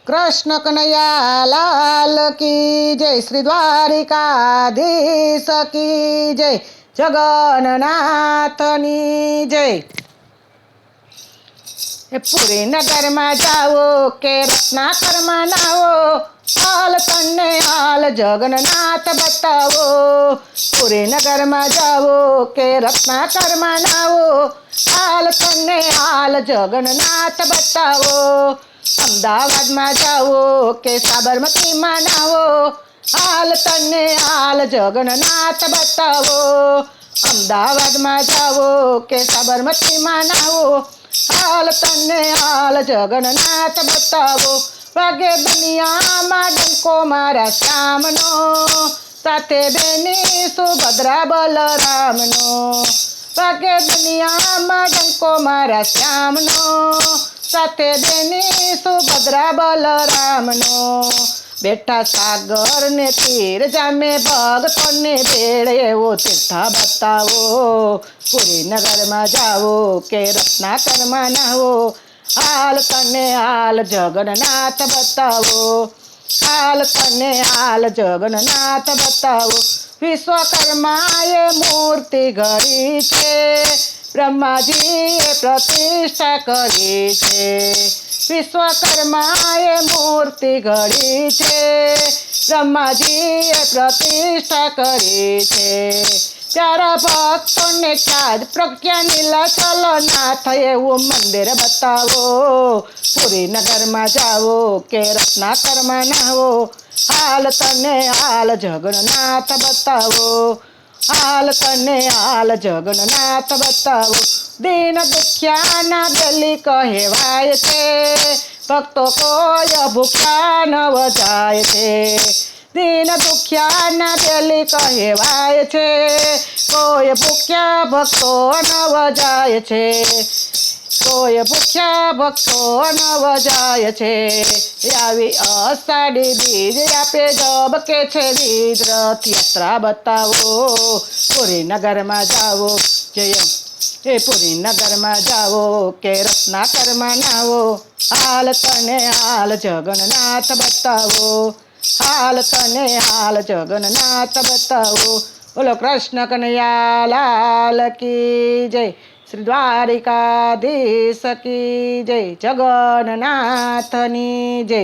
કૃષ્ણ કનૈયા લાલ કી જય, શ્રી દ્વારિકાધીશ કી જય, જગન્નાથની જય. પુરી નગરમાં જાઓ કે રત્નાકરમાં નાવો, હાલ તને હાલ જગન્નાથ બતાવો. પુરી નગરમાં જાઓ કે રત્નાકરમાં નાવો, હાલ તને હાલ જગન્નાથ બતાવો. અમદાવાદમાં જાઓ કે સાબરમતીમાં નાવો, હાલ તને હાલ જગન્નાથ બતાવો. અમદાવાદમાં જાઓ કે સાબરમતીમાં નાવો, હાલ તને હાલ જગન્નાથ બતાવો. વાગે દુનિયામાં ડંકો મારા શ્યામનો, સાથે બેની સુભદ્રા બલરામનો. વાગે દુનિયામાં ડંકો મારા શ્યામનો, સાથે બેની સુભદ્રા બલરામનો. બેઠા સાગર ને તીર જામે, ભક્તોને ભેળ એવો તીર્થ બતાવો. પુરી નગરમાં જાઓ કે રત્નાકરમાં નાવો, હાલ તને હાલ જગન્નાથ બતાવો. હાલ તને હાલ જગન્નાથ બતાવો. વિશ્વકર્માએ મૂર્તિ ઘડી છે, બ્રહ્માજીએ પ્રતિષ્ઠા કરી છે. વિશ્વકર્માએ મૂર્તિ ઘડી છે, બ્રહ્માજીએ પ્રતિષ્ઠા કરી છે. પ્યારા ભક્તોને ખ્યાદ પ્રજ્ઞા નીલાચલ નાથ એવું મંદિર બતાવો. પુરી નગરમાં જાઓ કે રત્નાકરમાં નાવો, હાલ તને હાલ જગન્નાથ બતાવો. હાલ તને હાલ જગન્નાથ બતાવો. દીન દુખ્યાના દલી કહેવાય છે, ભક્તો કોઈ ભૂખ્યા ન જાય છે. દીન દુખ્યાના દલી કહેવાય છે, કોઈ ભૂખ્યા ભક્તો ન જાય છે. કોઈ ભૂખ્યા ભક્તો ન જાય છે. આવી અષાઢી બીજ આપે જબકે છે બીજ, રથયાત્રા બતાવો. પુરી નગરમાં જાઓ જય, એ પુરી નગરમાં જાઓ કે રત્નાકરમાં નાવો, હાલ તને હાલ જગન્નાથ બતાવો. હાલ તને હાલ જગન્નાથ બતાવો. બોલો કૃષ્ણ કનૈયા લાલ કી જય, શ્રી દ્વારિકાધીશ કી જય, જગન્નાથની જય.